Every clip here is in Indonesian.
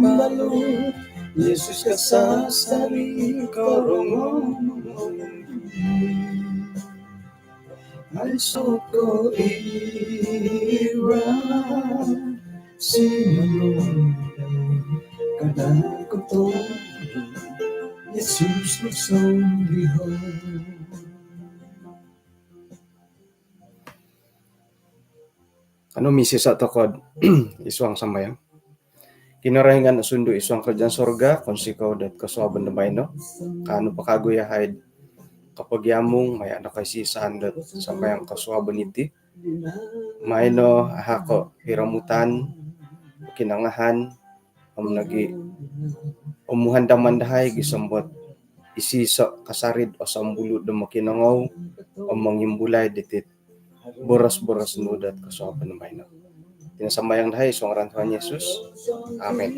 balon, Yesus kasasari karongong ay soko ira sinulong kadang koto Yesus lusong lihon. Ano misis sa tokod iswang sambayang kinarahingan sundo iswang kerjaan sorga konsikaw dat kasuaban na bayno kano pakaguyahaid kapag yamong may anak kay sisan dat sambayang kasuaban iti mayno ahako hiramutan kinangahan nagi umuhan damandahay gisambot isiso kasarid o sambulu da makinangaw o mangimbulay ditit boras-boras nudat kasuaban na bayno tinasambayang dahay isang ngaran Tuhan Yesus. Amen.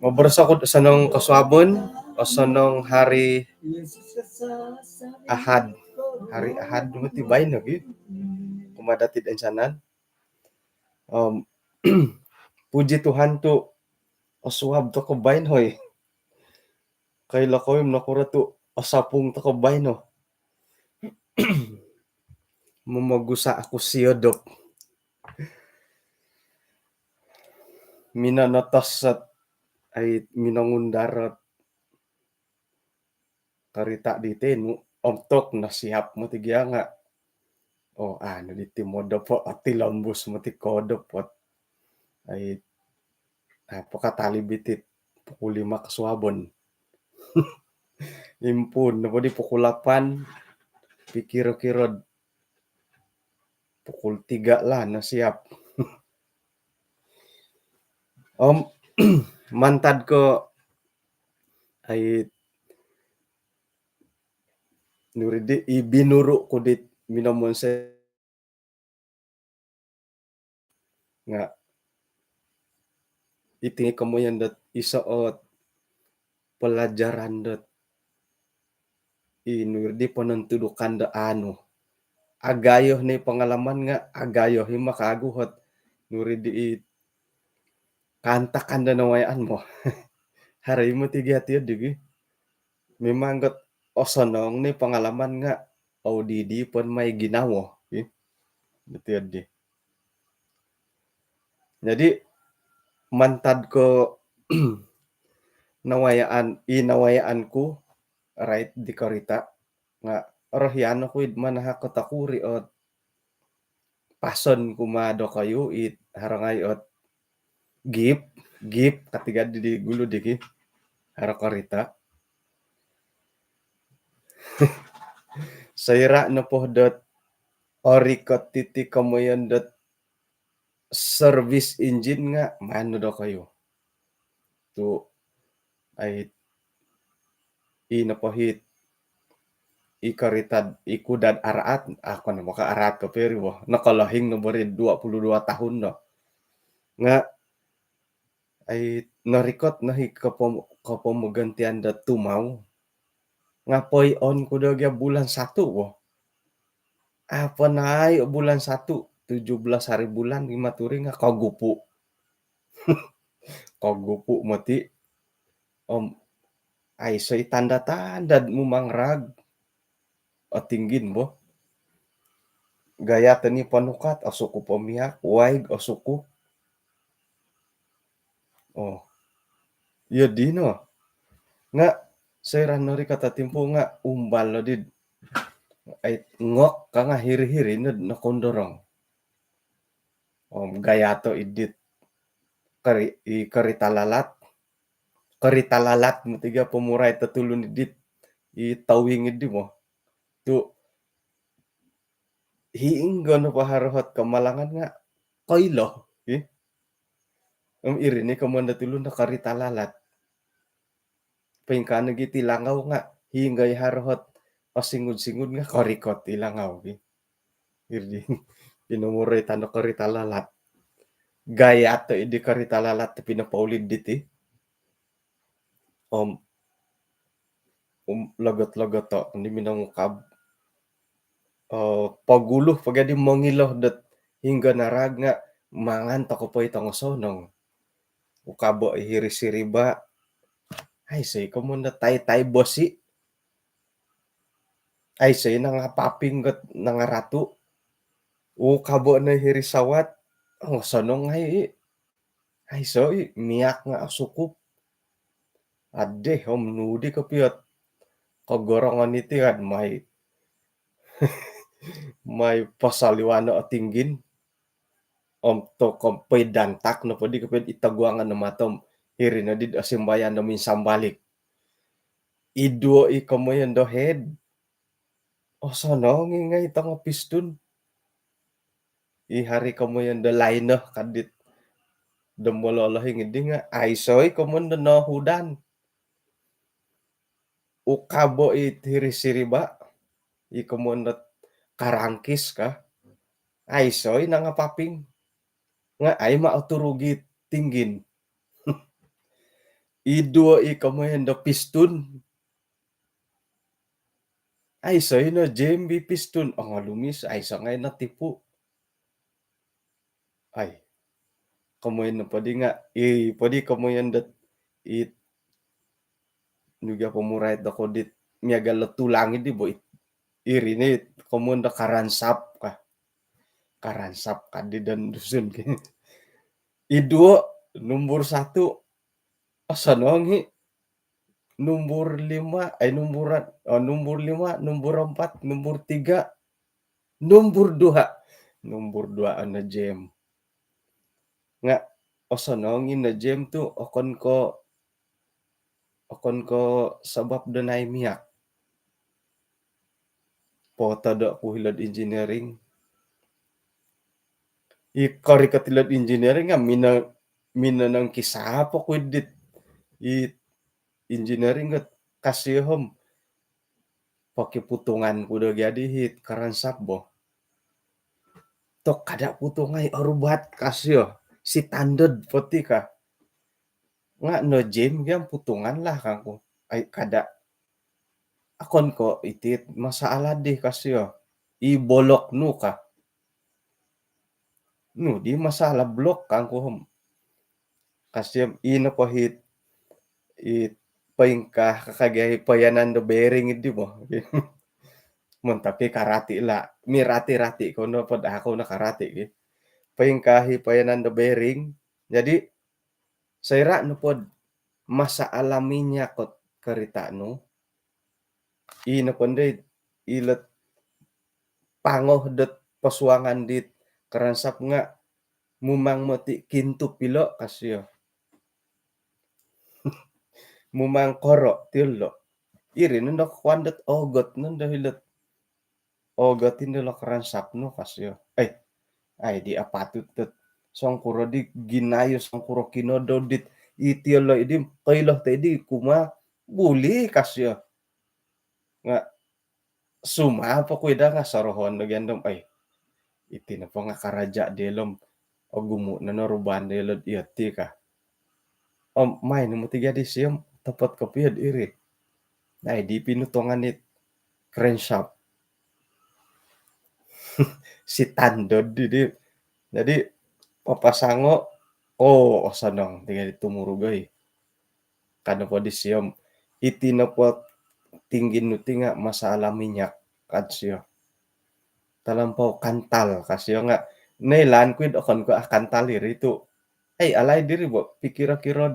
Mabarasa ko sa nung kasuabon o sa nung hari Ahad. Hari Ahad dumatibay na gid. Kumadatid ang sanan. Puji Tuhan to asuab to kabayn hoy. Kayla ko yung nakura to asapong to kabayn no. Mamagusa ako siyodok. Minanatas at ay minangundarat karita ditin omtok na sihap mo tigya nga o ano diti modo po at tilambus mo ti kodo po ay napakatali bitit pukul 5 kasuabon impun na po di pukulapan pikiro-kirod pukul 3 la na sihap mantad ko ay nuridi ibinuro ko dit minamonse nga itingi kamo yan dat isaot pelajaran dat inurdi panentudukan da ano agayo ni pengalaman nga agayo makaguhot nuridi kantakan da nawayan mo hari mo tigati digi memang got osonong ni pengalaman nga audidi pun may ginawo betul di jadi mantad ko inawayaan ko right di karita nga rohyano ko manaha katakuri ot pason kumado kayo harangay ot gip katiga di gulo diki hara karita sayra na po dot orikot titi kamoyan dot service engine nga mano do kayo to ay inapahit ikaritad ikudad araat ako na makaarat ko pero nakalahing na barin 22 tahun no nga ay narikot na kapomagantian da tumaw nga poy on ko daw bulan 1 apa na bulan 1 17 hari bulan maturi nga kagupo kagupo mati ay say tanda-tanda mo mangrag at tinggin mo gaya tani panukat asuko pamiyak waig asuko di no nga sayran nori kata timpo nga umbal no did ay ngok ka nga hiri-hiri na kondorong gaya to idit karitalalat mo tiga pemuray tatulun idit itawing idi mo to hiinggo no paharot kamalangan nga koilo iri ni kamanda tulun na karitalalat pengkana giti langaw nga hinggay harot pasingud-singud nga karikot ilangaw iri pinumuray tano karitalalat gaya to idi karitalalat pinapaulid diti lagot-lagot to hindi minangukab paguluh pagadi mangiloh dat hingga narag nga mangan to ko po itong sonong ukabo ihiri siriba ay say komo na tay bosi ay say nangapaping ket nangaratu ukabo na ihiri sawat oh sonong ay soy miyak nga sukup ade om nudi kapiot kagorongan iti kan may pasaliwana a tinggin om to kompay dantak no pwede kapit itaguangan na matom hiri na did asimbayan na minsan balik iduo ikamoyan do head o sono ngingay itang piston ihari kamoyan do line kadit demololohin hindi nga aisoy kamon no hudan ukabo hiri siriba ikamon na karangkis ka aisoy nangapaping nga ay mauturugi tinggin iduo ikamoyan do piston ay soy no JMB piston ang lumis ay sa ngay natipu ay kamoyan na pwede nga pwede kamoyan dat it nuga pamurayat ako dit miyagal tulangin di bo irinit kamoyan da karansap ka di dan dusun iduo nomor 1 asanongi nomor 5 ay nomor 5 nomor 4 nomor 3 nomor 2 nomor 2 na gem nga osanongin na gem tu okon ko sabab danay miyak pota da ku hilad engineering ikari katilad engineering nga mina ng kisapo ko dit i engineering nga kasihom pakiputungan ko da gyadi hit karansap bo to kada putungay orubat kasyo si tanded poti ka nga no gym gyam putungan lah kangko ay kada akon ko itit masaala di kasyo ibolok nu ka no di masalah blok kangko kasyo ino ko hit paingka kakagay payanan do bearing di mo mon tapi karati la mi rati-rati ko no pod ako na karati paingkahi payanan do bearing jadi sayra no pod masa alaminya kot karita no ino ponde ilet pangoh det pasuangan dit karansap nga mumang moti kintu pilo kasyo mumang koro tillo iri nando kwandat ogot nando hilet ogot tindelo karansap no kasyo ay di apatut tet songkuro di ginayos songkuro kinodo dit itiolo idi kailah ta idi kuma buli kasyo nga suma pa kuida nga sarohon do gendom ay iti na pa nga karaja delom o gumo na naruban delod iyati ka may no motigadi siyam tapat kapiyad iri ay di pinutongan it crankshaft si tandod di jadi papasango sanang tiga tumurugay kada po di siyam iti na po tinggin nuti nga masalah minyak kadsyo talampaw kantal kasyo nga nailan quid okon ko kantal iri itu ay alay diri bo pikira-kira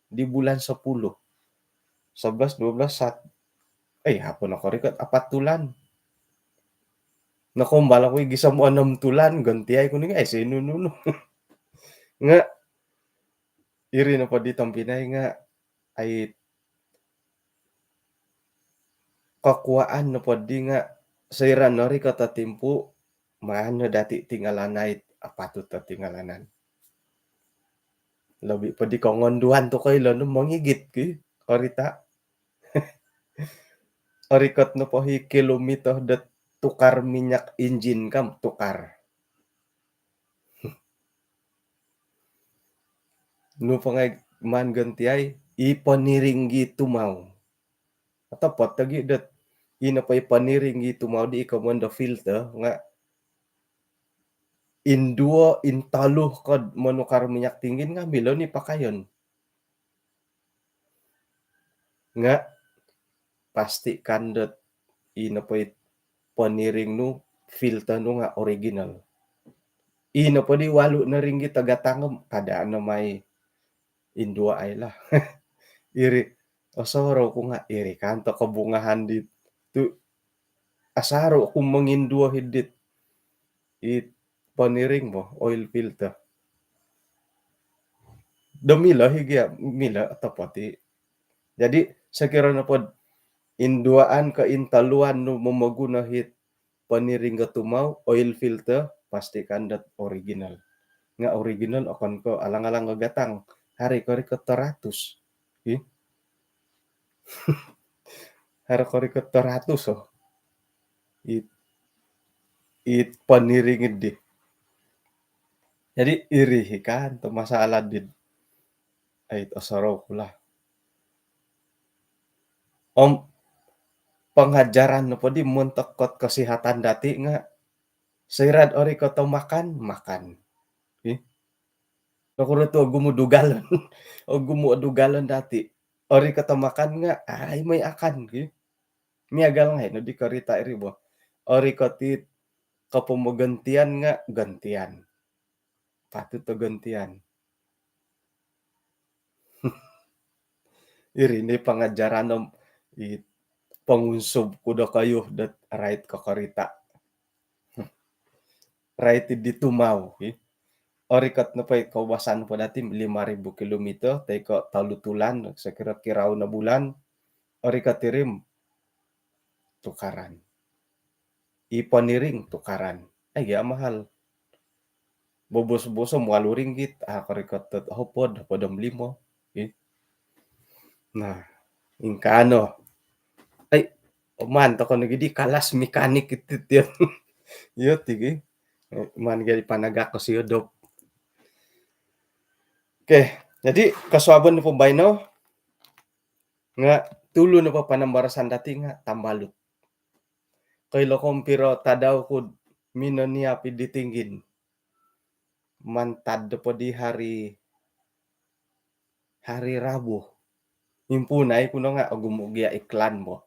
di bulan 10 11 12 hapon ako rikot 4 tulan nakumbala ko gisa mo 6 tulan gantiay ko ni ay sinununo nga iri na po ditong Pinay nga ay kakuaan na po di nga sayran no ri katatimpu maano dati tingalanay apatut ta tingalanan labi pa di kongonduhan to kay no mangigit ki korita orikot no po hi kilometer dat tukar minyak engine kam tukar no pangay man gantiay ipaniringgi tumaw atau pot tagi dat ina pa ipaniringgi tumaw di ikaw da filter nga Induo, intaluh kod manukar minyak tinggin nga milo ni pakayon. Nga pastikan det inapay paniring nu filter nu nga original. Inapadi Rp8 tagatangem kadaan na may indua ay lah. Iri asaro ko nga iri kanto kabungahan dit tu asaro kung mangindua hidit it paniring mo oil filter. Damila higya mila tapati. Jadi sekira na pod induaan ka intaluan no mamagunahit paniring ka tumaw oil filter pastikan dat original. Nga original akan ko alang-alang gagatang hari ko rikot 100. Eh, hari ko rikot 100 oh. It paniringid di. Jadi iri kan to masalah din. Ay asaraw ko lah. Om pengajaran no po di muntok kot kesehatan dati nga sirad ori ko to makan, makan. Eh, nakuro to gumudugalon. O gumudugalon dati. Ori ka to makan nga ay may akan. Eh, miagal nga no di karita iri bo. Ori ko ti kapumugantian nga gantian. Patut to gantian. Iri ni pangajaran nom it pangunsub kuda kayo dat right kakarita. Right di tumaw. Eh. Orikat na pa kawasan po natin 5,000 kilometer tay ko talutulan sa kira-kiraw na bulan. Orikat tirim tukaran. Ipaniring tukaran. Ay ya mahal. Bobos-boso RM8 karikat hopod podom 5. Eh. Nah, ingkano. Ay, man to kono gidi kalas mekanik itit yun. Yo tigi. Man gadi panagak ko siyo dop. Oke, jadi kasuaban ni pembaino nga tulo na pa panambarasan dati nga tambalut. Kay lokom piro tadaw kud mino niya piditinggin. Mantad po di hari Rabu. Impunay kuno nga agumugya iklan mo.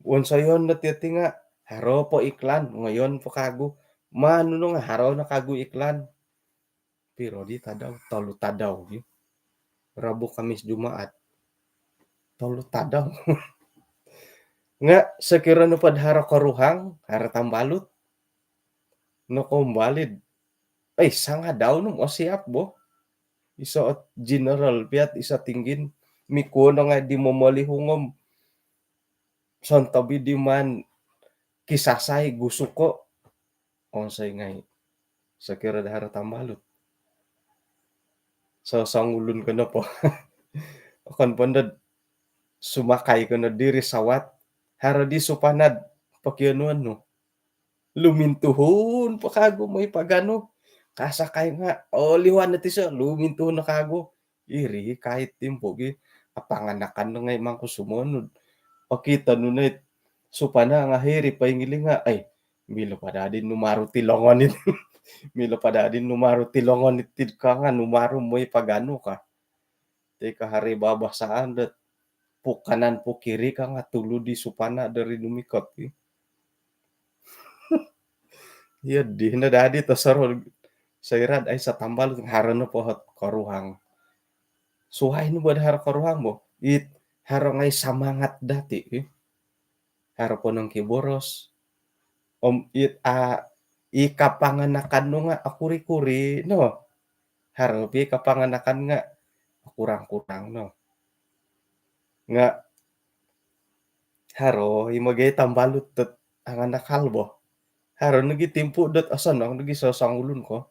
Unsayon na tiyati nga haro po iklan ngayon po kago. Mano no nga haro na kago iklan. Pero di tadaw tolu tadaw. Rabu Kamis Jumaat. Tolu tadaw. Nga sekira no padhara karuhang hara tambalut no kumbalid ay sanga daw no mo siap bo isa at general piat isa tinggin mikuno nga di mo malihungom son tabi di man kisasay gusuko onsay ngay sekira dahara tambalut so sangulun ko na po akan pandad sumakay ko na diri sawat hara di supanad pakyanuan no lumintuhon pa kago may pagano kasakay nga liwan na ti siya lumintuhon na kago iri kahit timpo gi apanganakan na ngay man ko sumunod pakita no na supana nga heri paingiling nga ay milo padadin numaro tilongon it milo padadin numaro tilongon itid ka nga numaro mo'y pagano ka teka hari babasaan dat po kanan po kiri ka nga tulo di supana dari numikot eh. Iya di na dadi to sarol sairad ay sa tambal harana po hat karuhang. Suhay no ba har karuhang mo? It haro ngay samangat dati eh. Haro po ng kiboros. It ikapanganakan no nga akuri-kuri no. Haro pi kapanganakan nga kurang-kurang no. Nga haro imagay tambalut tet ang anak halbo. Haro nagi timpo dat asan ang nagi sasangulun ko.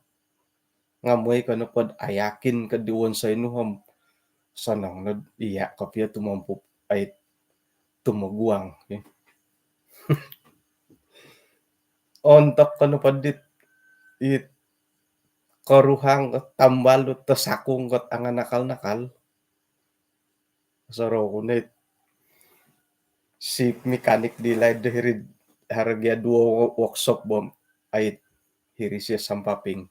Ngamoy ka na pod ayakin ka diwon sa inuhom sanang na iya kapya tumampo ay tumaguang. Okay? Ontak ka na padit it karuhang at tambalot ta sakong kat ang nakal-nakal. Saro ko na si mechanic di lay dahiri haragya duo workshop bom ay hirisi sampaping.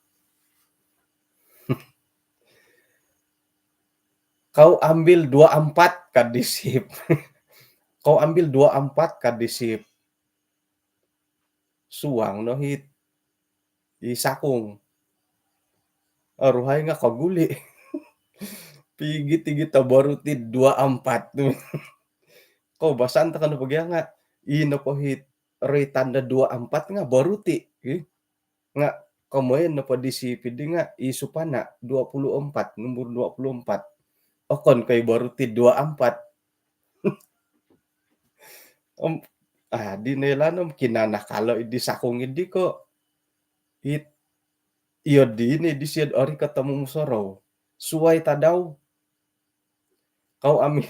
Kau ambil 24 kadisip. Kau ambil 24 kadisip. Suang no hit isakung. Aruhay nga kaguli. Pigi-tigi baru ti 24 tuh. Kau basan ta kanu pagya nga ino po hit roy tanda 24 nga baru ti. Nga kamoyen no padisipid di nga isupana 24 nomor 24. Okon kay baru ti 24. Di nailanom kinanakalo idi sakong idi ko it iyo di ini di siad ori ketemu musoro. Suway ta daw. Kau ambil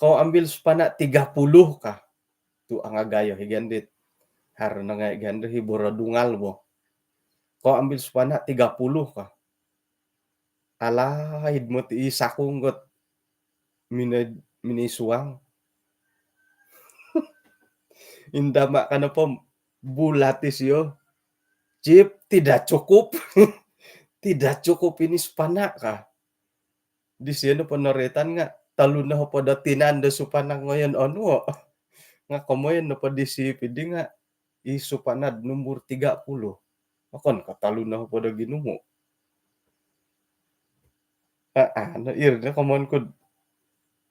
kau ambil supana 30 ka. Tu ang agayo higandit. Haro na nga higando hibura dungal mo. Kau ambil supana 30 ka. Alahid mo ti isakong got minisuang. Indama ka na po bulatis yo. Chip, tidak cukup. Tidak cukup ini supana ka. Di sino panoretan nga talun na ho pada tinanda supana ngayon ano. Nga kamoyen no padisipid di nga isupanad nomor 30. Akon katalun na ho pada ginumo. Ano irna kamon ko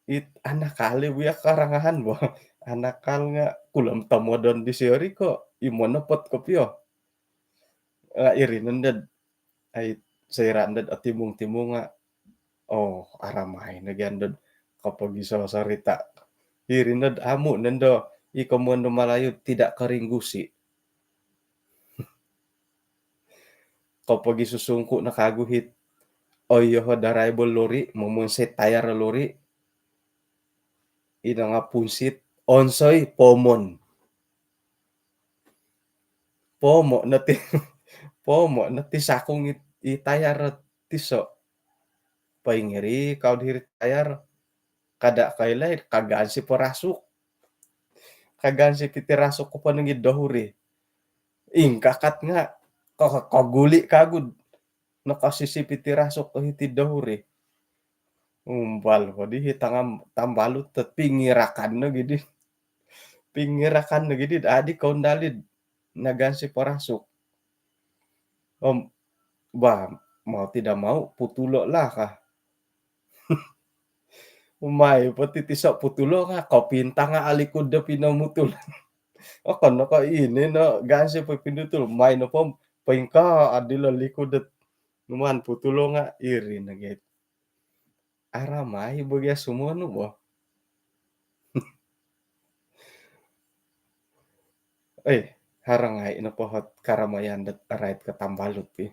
it anakali buya karangahan bo. Anakal nga kulam tamodon di seori ko imonopot ko pio. Irinandad ay sayrandad at timong-timong nga aramay nagyandad kapag isasarita. Irinad amo nando ikamondo malayo tidak karinggusi. Kapag isusungko na kaguhit oyo darayable lori mumunsit tayar lori ina nga punsit onsoy pomon. Pomo na ti pomo na ti sakong itayar tiso. Paingiri kau diri tayar kada kailay kagaan si porasuk. Kagaan si pitirasuk ko panungid dahuri. Ingkakat nga kaguli kagud nakasisi pitirasuk ko hiti dahuri. Umbal ko di hitangam tambalut tet pingirakan na gidi. Pingirakan na gidi adi kaundalid nagan si porasuk. Mau tidak mau putulo lah kah. Umay pati tisok putulo nga kapinta nga alikod da pinamutul. Kan naka ini na gansi pa pinutul may no pom paingka adila likod at numan putulo nga iri na git. Aramay bagya sumuano mo. Harangay na pohot karamayan dat arait katambalut pi.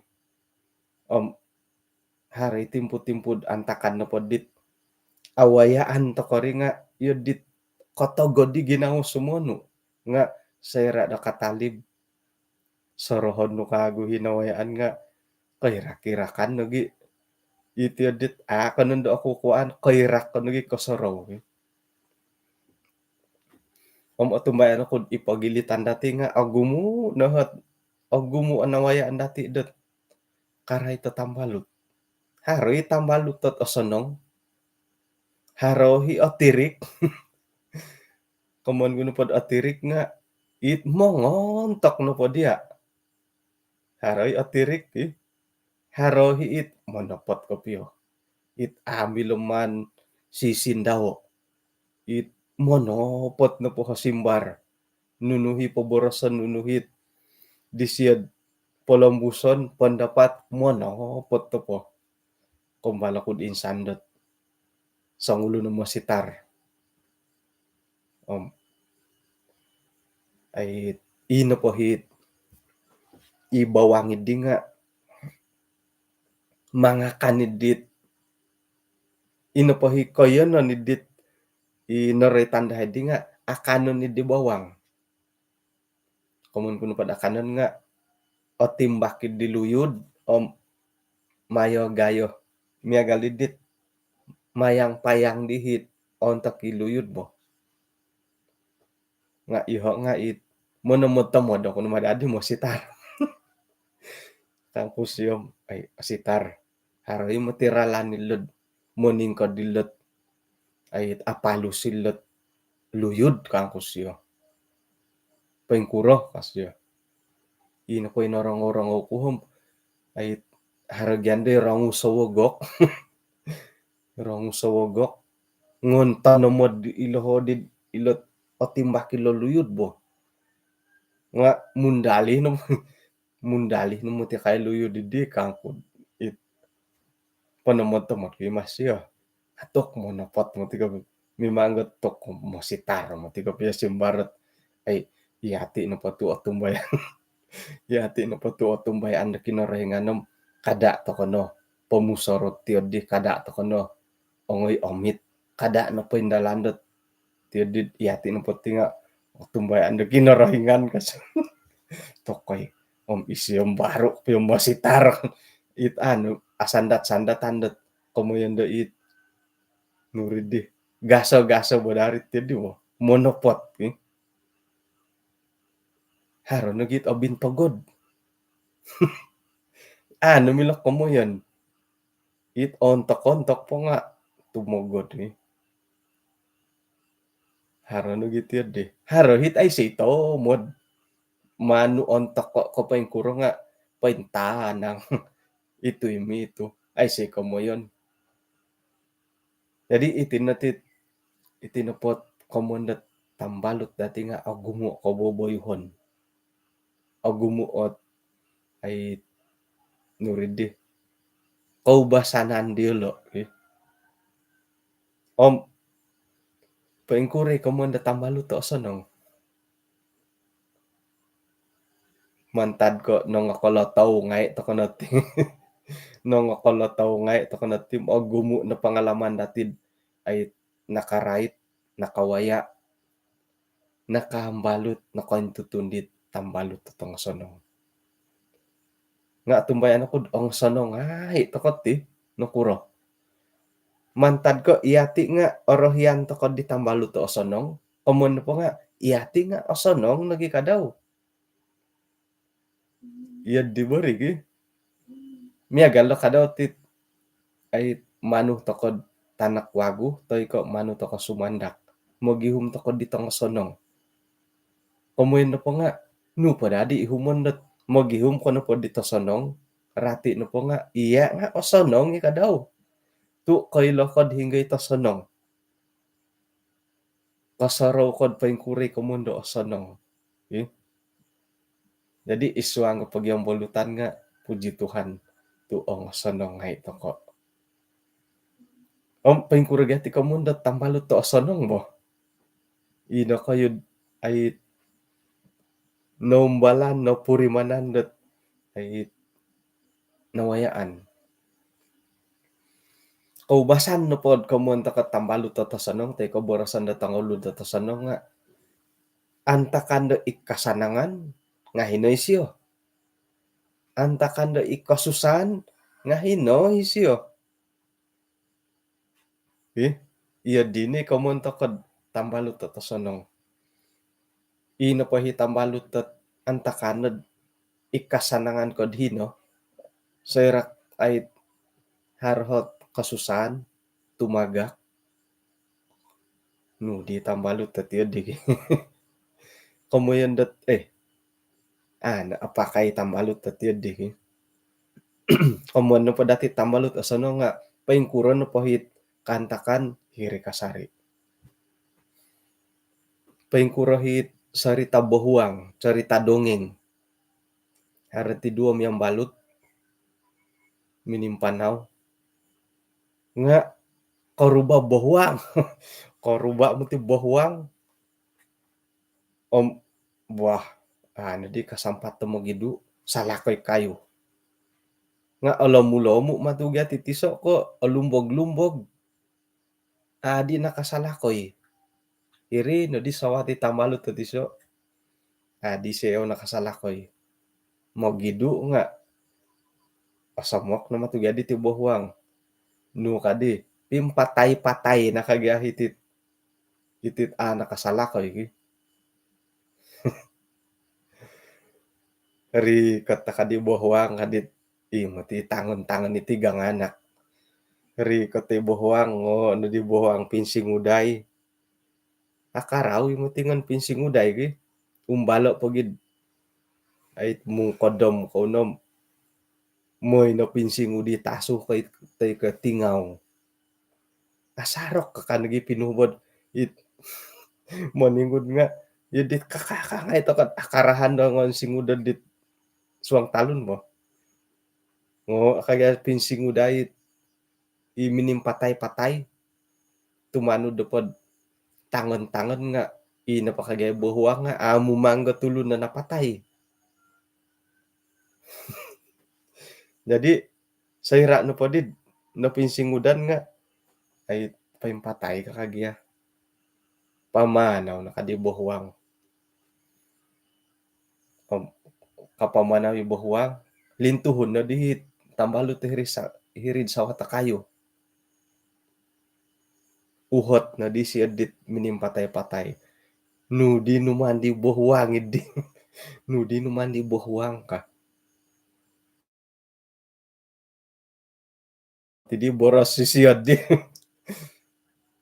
Hari timpud-timpud antakan na podit awayaan to kori nga yudit kotogod di ginaw sumuano nga sayra da katalib sorohon no kago hinawayaan nga kira-kirakan no gi iti yudit kanon do ako kuan kairak no gi kosorow. Atumbayan ako ipagilitan dati nga agumu nahat agumu anawayaan dati dot karay tatambalut. Haroy tambalut tot osonong. Harohi otirik. Kamon guno pod otirik nga it mongontok no pod dia. Haroy otirik harohi it monopot ko pio. It amiluman sisindaw. It monopot no po kasimbar. Nunuhi poborosan nunuhit. Disiad polambuson pendapat monopot to po. Kumbala kud insandot. Sangulo na masitar. Ay ino po hit ibawangid di nga mga kanidit ino po hit ko yun no nidit inoretandahay di nga akanon ni di bawang kumun kuno pad akanon nga o timbakid diluyod o mayo gayo miagalidit mayang payang dihit ontak iluyod mo nga iho nga it monomod tamo do kuno madadi mo sitar kang kusyo ay asitar haroy matiralan nilod muning ko dilot ay apalo silot luyod kang kusyo pengkuro kasyo ina ko inorong-orong okuhom ay haragyande rangu sawogok rangu sawogok ngonta nomod ilohodid ilot otimbak iloluyod bo nga mundali no mundali no muti kay luyod di kangkod it panomod to masyo atok mo napot mo tiga mimanggot tok mo sitar mo tiga pia simbarot ay yati no patu atumbay yati no patu atumbay anda kinorehenganom kada to kono pemusorot tiodi kada to kono ongoy omit kada no pindalandot tiodi yati no potinga tumbay anda kinorehengan kas tokoy om isyom baru piyom masitar it anu asandat-sandat tandat komoyendo it nuridi gaso-gaso bodarit tiodi mo monopot haron nagit obin pagod milok komoyon it ontok-ontok po nga tumugod haron nagit tiodi haro hit ay sito mod manu ontok ko paing kuro nga paintanang itu imi itu ay si komoyon jadi itinapot komondat tambalot dati nga agumo ko boboyhon agumuot ay nuridi kaubasanan diolo om paingkure komondat tambalot to sonong mantad ko nung akolotaw ngay to kanati nung akolotaw ngay to kanati agumo na pangalaman datid ay nakarait nakawaya nakahambalot nakaintutundit tambalot to tong sonong nga tumbayan ako ang sonong ay tokot no kuro mantad ko iyati nga orohyan to ko di tambalot to sonong omon po nga iyati nga osonong lagi kadaw iya di borig miagalo kadaw tit ay manu to ko tanak wagu toy ko manu to ko sumandak mogihum to ko di tong sonong komoy na po nga no padadi ihumondot mogihum ko na po dito sonong rati no po nga iya nga o sonong ikadaw tu koy lokod hinggay to sonong kasaraw kod paingkuri komundo o sonong jadi iswang ko pag yung bolutan nga puji Tuhan tuong sonong ngay to ko paingkuri gati komundo tambalot to o sonong mo ino kayo ay nombalan no purimanandot ay nawayaan kaubasan no pod komunta ka tambalot to sonong tay ko borosan da tangulod to sonong nga antakando ikasanangan nga hinoy siyo antakando ikasusan nga hinoy siyo iya dini komunta ka tambalot to sonong ino pa hitambalot to antakanod ikasanangan kod hino serak ay harhot kasusan tumagak no di tambalot to tiyo di komoyan dat apakay tambalot to tiyo di komoyan no pa dati tambalot asano nga paingkuron no pahit kantakan hiri kasari paingkuro hit sarita bohuang cerita dongeng harati duom yang balut minimpanaw nga karuba bohuang karuba mo ti bohuang om buah di kasampat mo gidu salakoy kayo nga alomu-lomu matuga ti tiso ko alumbog-lumbog di nakasalakoy iri no di sawati tambalot to tiso di sayo nakasalakoy mo gidu nga asamok na matuga di ti bohuang no kadi pimpatay-patay nakagahitit itit nakasalakoy ri kata kadi bohuang kadit Imo ti tangon-tangon iti ganganak, riko ti bohuang ngo no di bohuang pinsing uday. Akaraw imo ti ngan pinsing uday ki, umbalo po gid ay mungkodom ko unom, moy no pinsing udi taso kay tay ka tingaw. Asarok ka kanagi pinubod it maningod nga yadit kakaka nga ito kat akarahan daw ngon singudad dit suang talon mo. Ngo kaya pinsing uday iminim patay-patay tumano dapod tangon-tangon nga napakagaya bohuang nga amo mangga tulon na napatay. Jadi sayra no podid no pinsingudan nga ay paimpatay ka kagya pamanaw na kadi bohuang. Kapamanaw yung bohuang lintuhon na dihit tambalot ti hirid sa wata kayo. Uhot na di siya dit minim patay-patay. Nudi numan di bohuang idi. Nudi numan di bohuang ka. Jadi boros sisiod di.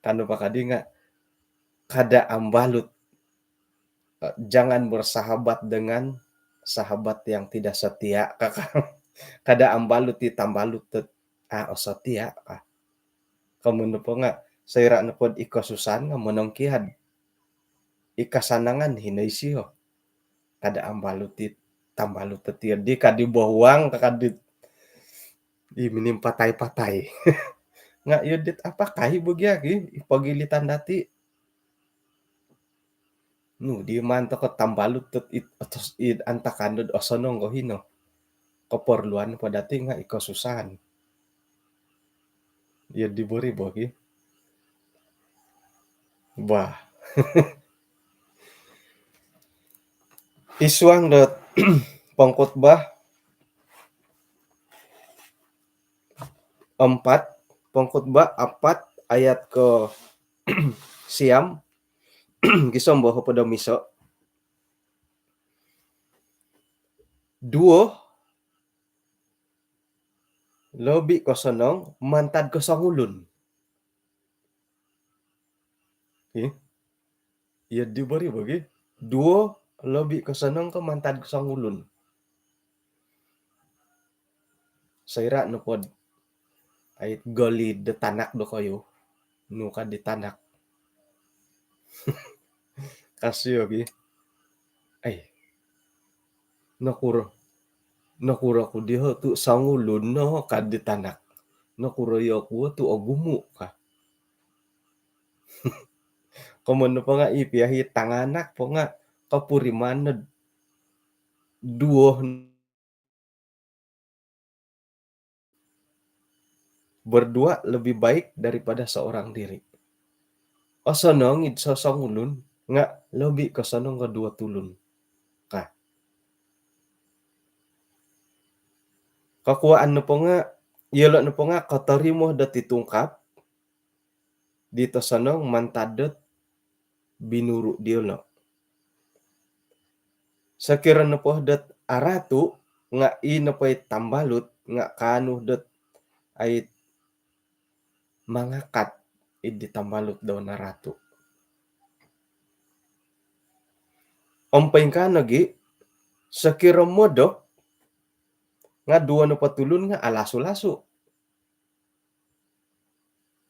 Kano pa kadi nga kada ambalut. Jangan bersahabat dengan sahabat yang tidak setia. Kada ambalut ti tambalut o setia ka. Kamuno po nga sayra na pod ikasusan nga monongkihan. Ikasanangan hinay siyo. Kada ambalut ti tambalut ti di kadi bohuang kakadit iminim patay-patay. Nga yun apa kahi bugyagi ipagilitan dati. No, di man to tambalut it atos id antakanod o sonong ko hino. Kaporluan pa dati nga ikasusahan. Yun di buri bogi. Bah. Iswang dot pangkotbah 4 pangkotbah 4 ayat ke siam gisom boho pada miso. Duo lobi ko sonong mantad ko sangulun. Iya di bari bagi. Duo lobi ko sonong ko mantad ko sangulun. Sayra no pod ay goli de tanak do kayo. Nuka di tanak. Kasyo gi. Ay. Nakura ko diho tu sangulun no kad di tanak. Nakura yo ko tu ogumu ka. Komono pa nga ipiyahi tanganak po nga kapuriman na duo berdua lebih baik daripada seorang diri. O sonong id sasangulun nga lobi ka sonong ka dua tulun. Ka. Kakuaan no po nga yelo no po nga katarimo dati tungkap dito sonong mantadot binuru diyo. Sakira no po dat aratu nga ino pa'y tambalut nga kano dat ay mangakat idi tambalut daw na ratu. Ompay ka nagi sakira modok nga duwa no patulun nga alaso-laso.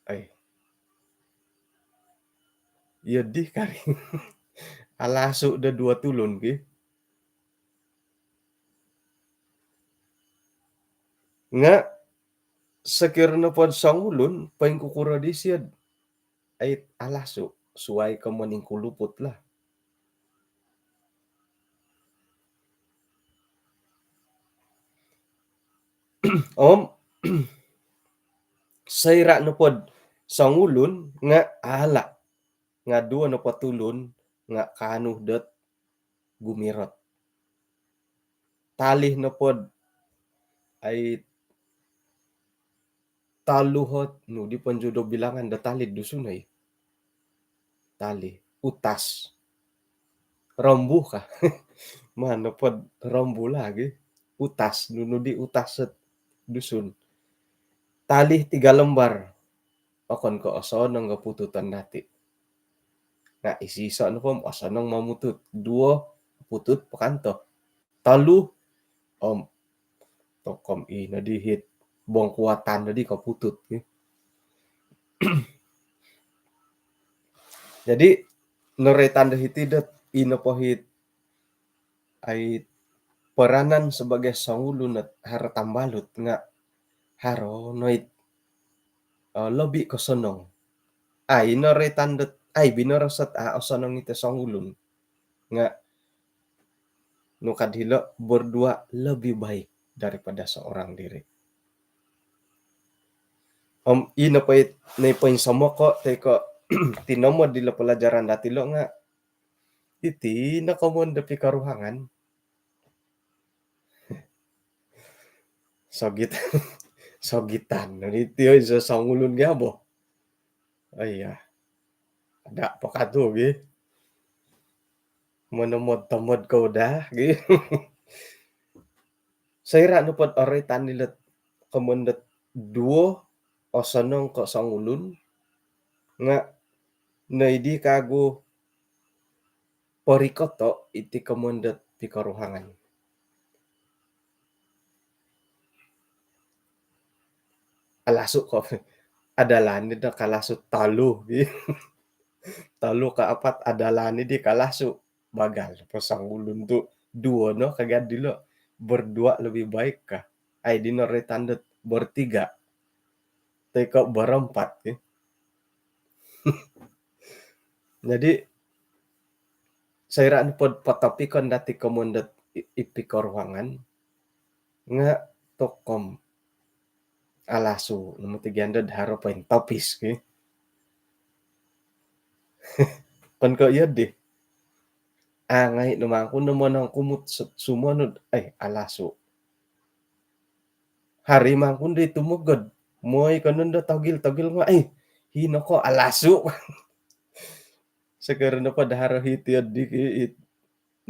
Ay. Yadi kari. Alaso da dua tulun ki. Nga sakira no pod sangulun paing kukura di siya ay alaso suway ka maning kulupot lah. Om sayra no pod sangulun nga ala nga duwa no patulun nga kanuh dat gumirot. Talih no pod ay taluhot no di panjodo bilangan da talid dusunay. Tali utas. Rombu ka. Mano pod rombu lagi. Utas nuno di utas dusun. Talih 3 lembar, okon ko osonong ga pututan dati. Nga isisa no pom osonong mamutut. 2 putut pakanto. 3 om tokom ina dihit buang kuatan tadi kaputut. Jadi noretan dehitidet ina pohit ai peranan sebagai sangulunat hara tambalut nga haro noit lobi ko sonong. Ai noretan det ai binorosat osonong ite sangulun nga nu kadhilo berdua lebih baik daripada seorang diri. Ina pait nay poin samoko teko tinomod di pelajaran dati lo nga iti nakomon da pikaruhangan. Sogit sogitan iti sa sangulun gyabo. Ay ada pa kadto gi. Monomod-tomod ko da gi. Saira no pod oretan nilet komondet 2 osonong ko sangulun nga naidi kago porikoto iti komondet pikaruhangan. Alasu ko adalani da kalasu 3 gi. 3 ka 4 adalani di kalasu bagal po sangulun tu 2 no kagad dilo berdua lebih baik kah? Ai di noretan det bertiga. Teko berempat ya. Jadi sairaan pod patapikon dati komondet ipikaruhangan nga tokom alasu no tigiandad haro pain topis ki. Kon ko iya di. Ngai numangku namonong kumut sumonod ay alasu. Hari mangkun di tumugod. Moy kanon da tagil-tagil nga ay hino ko alasu. Sekarang pa daharo hitiad di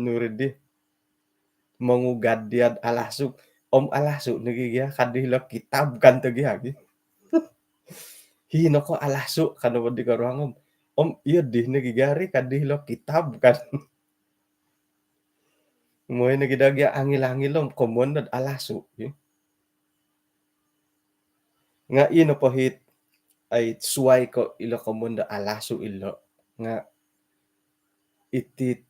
nurid di mangugad diad alasu. Om alasu nagigya kadihilo kitab kan tagi. Hino ko alasu kano di karuangom. Om iya di nagigari kadihilo kitab kan. Moy nagidagya angil-angil om komonod alasu. Nga ino pahit ay suway ko ilo komondo alasu ilo nga iti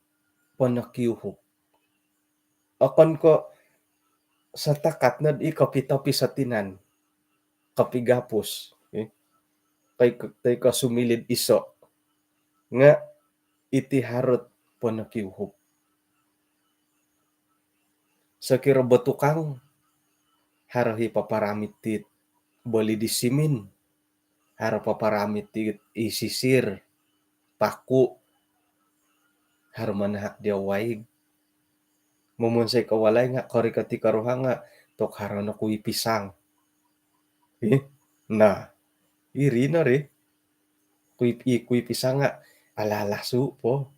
panakiuhok. Akon ko sa takat na ikapitapi sa tinan kapigapos kay ka sumilid iso nga iti harot panakiuhok. Sa kirabatukang harahi paparamit ti bali di simin haro paparamit ti isisir paku haro manahak di awayig. Mumunsay kawalay nga kari kati karuha nga tok haro na kuy pisang. Na iri na ri kuy pisang nga alalasu po.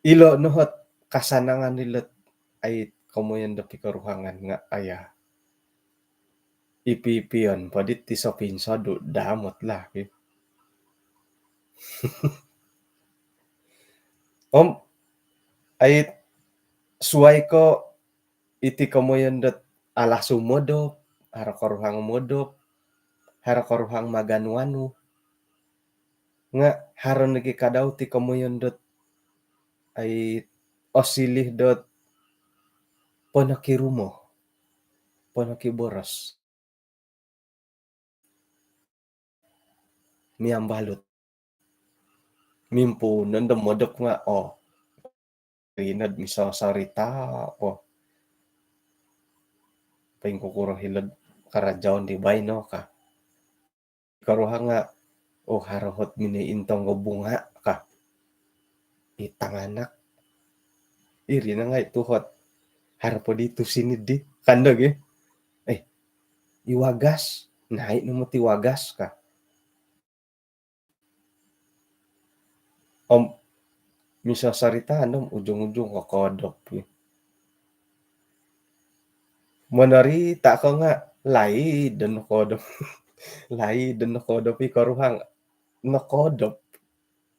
Ilo nohot kasanangan nilet ay kamoyan da pikaruhangan nga aya ipipion padit ti sa pinsado damot la. Om ay suway ko iti kamoyan dat alasu modop haro karuhang modop haro karuhang maganwanu nga haro nagikadaw ti kamoyan dat ay osilih dot panakirumo panakiboros miambalot mimpo nandam modok nga rinad misasarita paing kukuro hilad karajaon di bayno ka karuha nga harahot miniintong nga bunga ka itanganak iri na nga ituhot harapo dito sinid di kandag iwagas nahay no mo tiwagas ka misasarita ujung-ujung kakodop Menerita ko nga, lain kodop lain kodopi karuhang nakodop.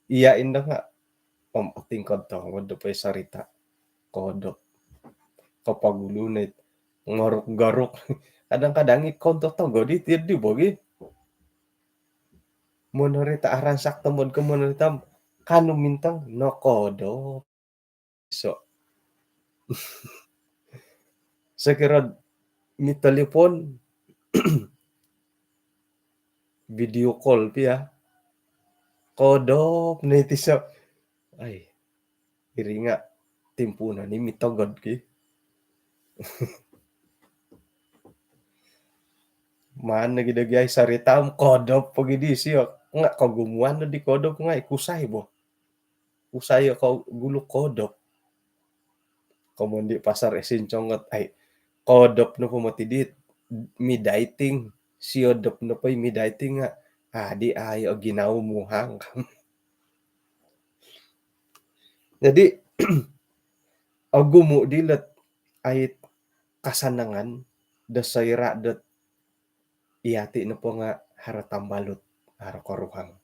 Iyain na nga, tingkod to, wado pa'y sarita, kodop, kapagulunit, ngaruk-garuk. Kadang-kadang ikonto to godi di bogi. Monorita aran sakto mod ko monorita kanu mintang nakodop. So, sekira mitelepon video call pi kodop na iti so. Ay, iri nga timpunan ni mitagad ki. Man nagidagay saritam kodop pagidi siya. Nga kagumuan na di kodop nga ikusay bo. Usay ka gulo kodop. Komundi pasar esincongot ay kodop no pumatidit. Mi dating siyodop no pa'y mi dating nga. Di ayo ginawmuhang. Jadi agumo dilat ay kasanangan da sayra dat iyati na po nga haratambalot hara karuhang.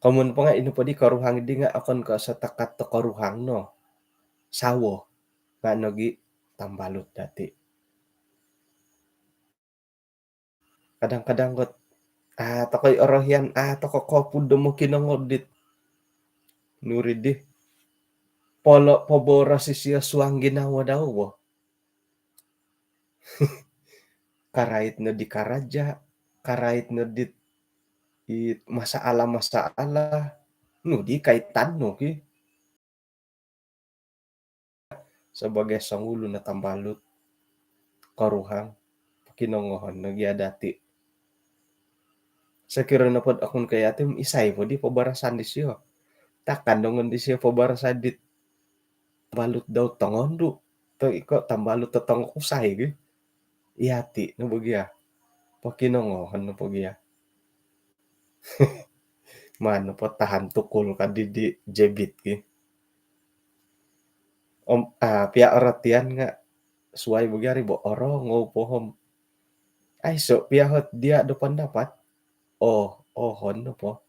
Kamun pa nga ino pa di karuhang di nga akon ka sa takat to karuhang no. Sawo nga nagi tambalot dati. Kadang-kadang got takoy orohyan tako kopud mo kinangodit. Nurid di. Polo pabora si siya suang ginawa daw bo. Karait na di karaja, karait na di masaala, no di kaitan no ki. Sebagai sangulo na tambalot, karuhang, kinongohon, nagyadati. Sa kira na pod akon kaya tim isay po di pabarasan di siya. Takan dongon di siya pabarasan di tambalot daw tongon do. To iko tambalot to tong kusay gi. Iyati no bagya. Pakinongohon no bagya. Mano po tahan tukul ka di jebit ki. Pia aratian nga suai bugyari bo oro ngopohom. Ay so piyahot dia depan dapat. Ohon no po.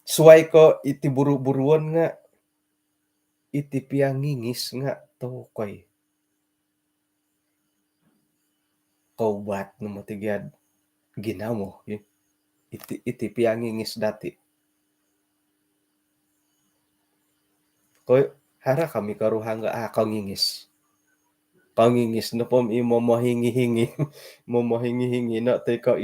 Suai ko iti buru-buruan nga iti piangingis nga tokoy. Kaubat no matigyad ginamo iti piangingis dati. Koy hara kami karuhang nga kangingis. Kangingis no pom imo mahingi-hingi. Momahingi-hingi na tay ka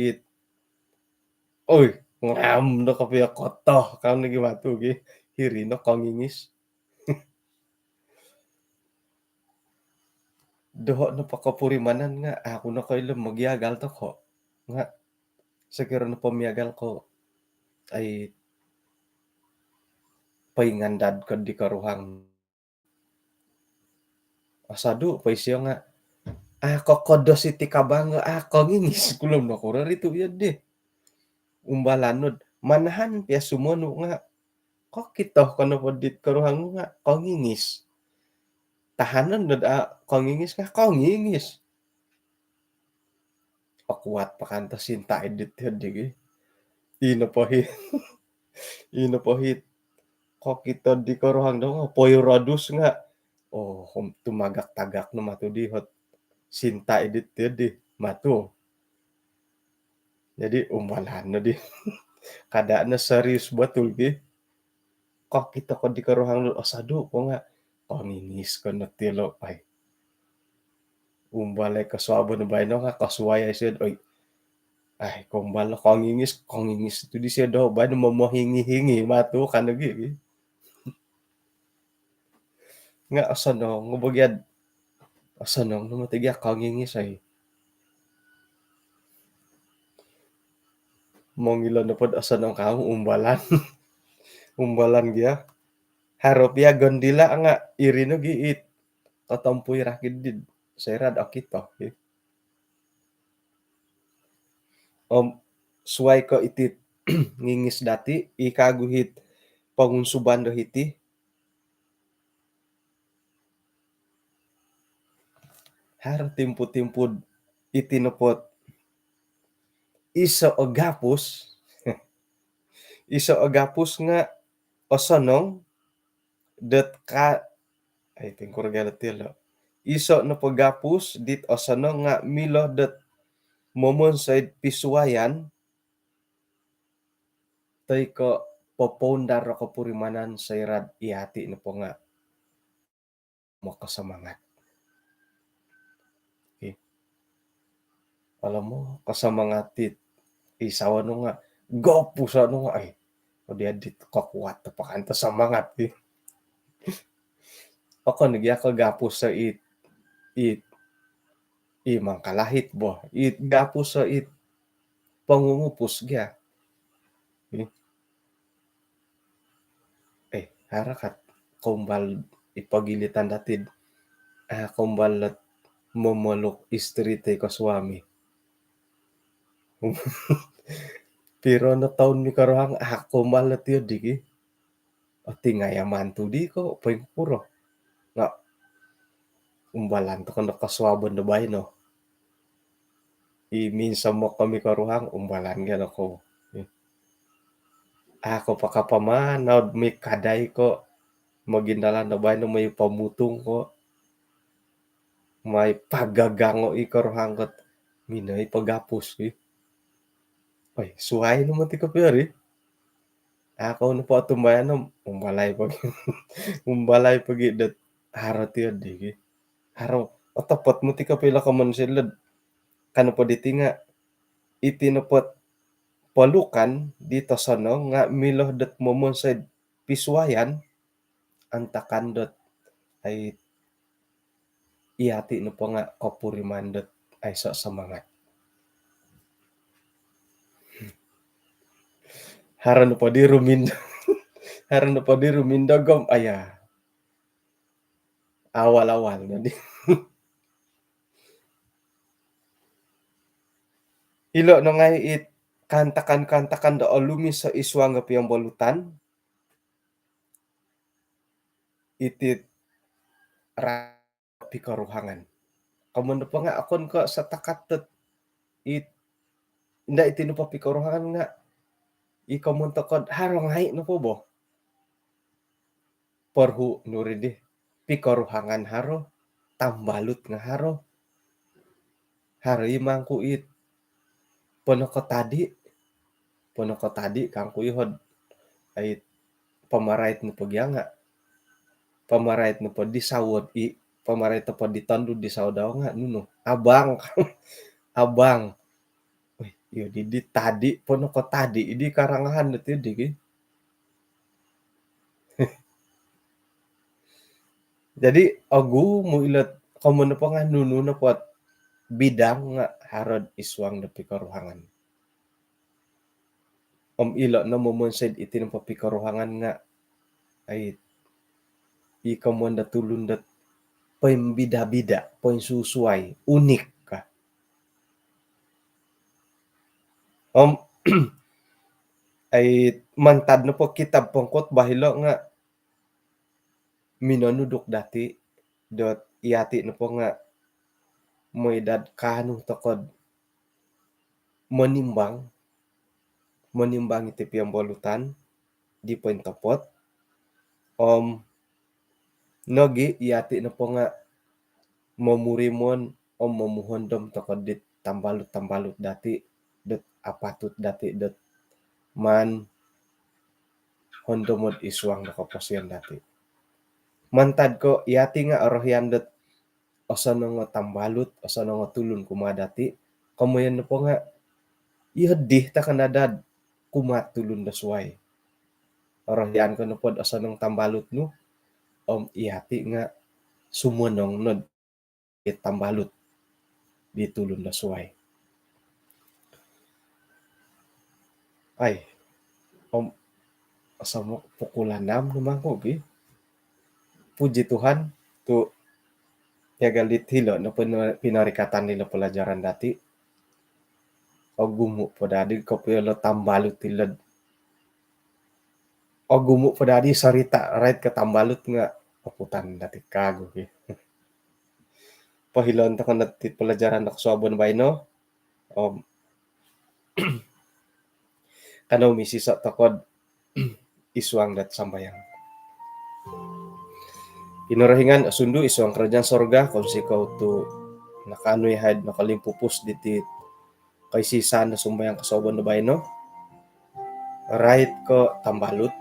oy ngam no kapiya koto kam nagi matugi hiri no kangingis. Doho no pakapurimanan nga ako na koy magyagal to ko. Nga sekira no pamiyagal ko ay paingandad kad di karuhang. Asado pay siya nga kokodos iti kabanga kangingis kulom na ko rarito yan di. Umbalanod manahan piya sumono nga kokito kono podit karuhang nga kangingis. Tahanan nad kangingis nga kangingis. Pakuat pakanta sinta edit digi. Inapahit. Inapahit. Kokito di karuhang daw nga poyo radus nga. Tumagak-tagak na matudihot. Sinta edit di matu. Jadi umbalan na di. Kada na serius batul gi. Kokito ko di karuhang asado ko nga kangingis ko na tilo pay. Umbalay kaswabo na bay no nga kaswaya siya oy. Ay kumbal kangingis to di siya daw bay no mamahingi-hingi matu kanagi. Nga asano nga bagyad asano no matigya kangingis ay. Mongilo na pod asano kang umbalan. Umbalan gya. Harap ya gondila nga irino giit. Katampuy rakid did. Serad akito. Suway ko itit ngingis dati ikaguhit pangunsuban dahiti har timpud-timpud itinepot iso o gapus iso o gapus nga osonong det ka ay tingkor galatil lo. Iso no pagapus dit osonong nga milo det momon said pisuayan tay ko popondar ko purimanan sa irad iati no po nga makasamangat. Okay. Alam mo, kasamangatit isawa no nga gopusa no nga ay o dia dit kakuat pakanta samangat eh. Ako nagya ka gapus sa it imang kalahit bo it gapus sa it pangungupos gya. Eh, harakat kumbal ipagilitan datid kumbalat momolok istri te kaswami. Pero na taon mi karohang kumbal na tiyo digi. O tingaya mantu di ko poing puro. Nga umbalan to kan kaswaban na bay no. Minsan mo kami karohang umbalan gan ako. Ako pakapamanaw may kaday ko magindalan na bay no may pamutong ko. May pagagango ikarohang kat minay pagapos eh. Ay, suhay naman ti kapyari. Ako na po tumbayan no, umbalay pag umbalay pag idat haro ti adigi. Haro o tapat mo ti kapila ka man silad. Kano pa diti nga itinapot palukan dito sa no nga miloh dat momon sa piswayan antakan dot ay iati no pa nga kapuriman dot ay sa samangat. Haran no pa di rumindo. Haran no pa di rumindagom aya. Awal-awal na di. Ilo no nga it kantakan-kantakan da lumis sa iswa nga piyang balutan. Itit rapi karuhangan. Kamano pa nga akon ko sa takatet it inda itino pa pikaruhangan nga ikaw mo takod harong hay no po bo. Porhu nuridi pikaruhangan haro tambalut nga haro. Haro imang ku it pono ko tadi kang kuyod ay pamarait no pagyanga. Pamarait no pa disawod pamarait pa ditandu di saudaw nga nuno. Abang abang. Uy, yo di tadi pono ko tadi idi karangahan na tiyo digi. Jadi agu mo ilat kamano pa nga nuno na po at bidang nga harod iswang na pikaruhangan. Ilo na momonsed iti ng papikaruhangan nga ay ikaw mo na tulun dat poin bida-bida, poin susuay, unik ka. Ay mantad na po kitab pangkot bahilo nga minanudok dati dot iati na po nga mo edad kanong takod manimbang iti piyang bolutan di poin tapot nogi iati na po nga mamurimon mamuhondom takod dit tambalut dati dot apatut dati dot man hondomod iswang nakapasyan dati. Mantad ko iati nga arohyan dot osano nga tambalut, osano nga tulon kumadati. Kamuyan na po nga ihadi ta kanadad kumatulon na suway. Arohyan ko na po osano tambalut no. Iati nga sumunong nod tambalut di tulon na suway. Ay, asamo pukulanam naman ko, okay? Puji Tuhan, tu ya galit hilo na pinarikatan nila pelajaran dati. O gumu po dadi ko pala tambalut tilad. O gumu po dadi sarita right ka tambalut nga paputan dati kago ki. Pahilon ta kan tit pelajaran ako sa abon bay no. Um, kanaw misisa takod iswang dat sambayang. Kinarahingan asundo iswang kerajaan sorga kung sikaw to nakanoy had nakalimpupos diti kay sisa na sumbayang kasobon na bay no. Right ko tambalut.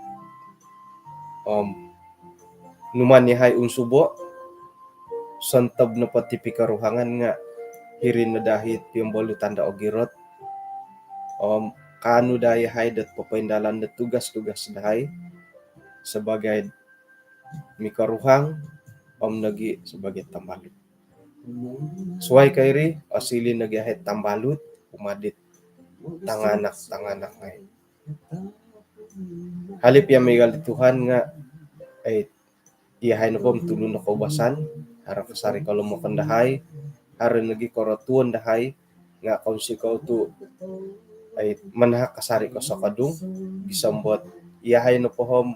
Numan ni hay unsubo santab na pati pikaruhangan nga hirin na dahit piambolo tanda o girot. Kanu daya hay dat papaindalan na tugas-tugas dahay sebagai mikaruhang nagi sebagai tambalut. Suway kairi asilin nagahit tambalut umadit tanganak ngay. Halip yang megali Tuhan nga ay iyahay na pom tulun na kaubasan harap kasari kalau mo kandahay harin nagi koratuan dahay nga kung sikaw to ay manahak kasari ko sa kadung bisambot iyahay na pohom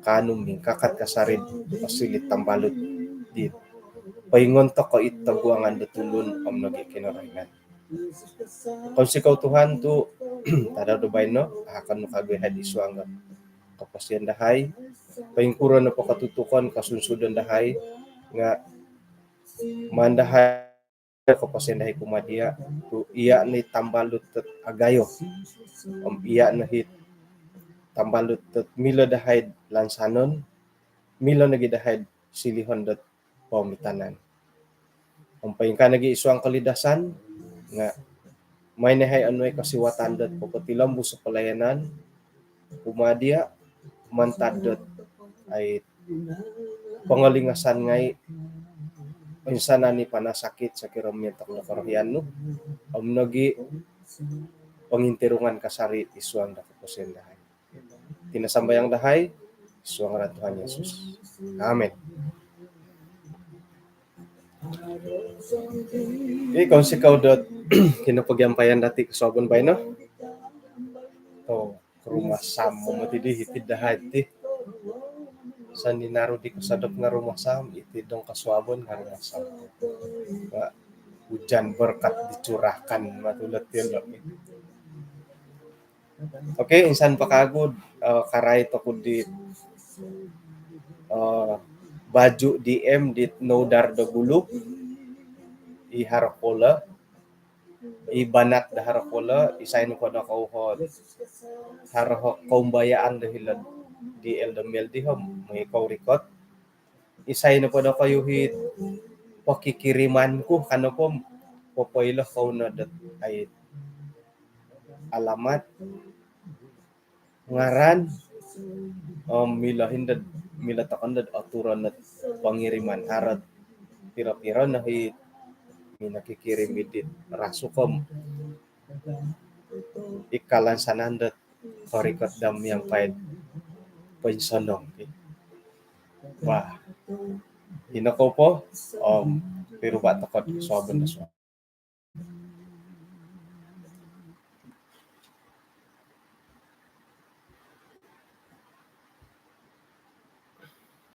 kanum kakat kasarid pasilit tambalut di paingon to ko itaguangan datulun nagi kinarahingan. Kung sikaw Tuhan to tada do bay no akan makagihad iswang kapasyan dahay paingkuro na po katutukan kasunsudan dahay nga mandahay kapasyan dahay kumadia to iya ni tambalut tet agayo iya na hit tambalut tet mila dahay lansanon mila nagi dahay silihon dat pamitanan paingka nagi iswang kalidasan nga may nahay anoy kasiwatan dat papatilambo sa pelayanan kumadia mantadot ay pangalingasan ngay insana ni panasakit sa kiramyan tak nakarahian no nagi pangintirungan kasari iswang da kapusen dahay tinasambayang dahay iswang ran Tuhan Yesus amen. Ikaw sikaw dot kinapagyampayan dati kasobon bay no rumah sam mo matidi hitid dahay ti sa ninaro di kasadap nga rumah sam itidong kaswabon nga rumah sam nga hujan berkat dicurahkan matulat yun okay insan pakagod karay to di baju DM dit no dardo guluk iharakola ibanat da harakola isain ko na kauhod harahok kaumbayaan dahil di eldamel di hom may kaurikot isay na po na kayo hit pakikiriman ko kano po popoylo ko na dat ay alamat ngaran mila hindad mila takandad aturan at pangiriman arat pira-pira na hit minakikirim idit rasukom ikalan sanandat korikot dam yang paid pensonong wah hinako po pero ba takot soben na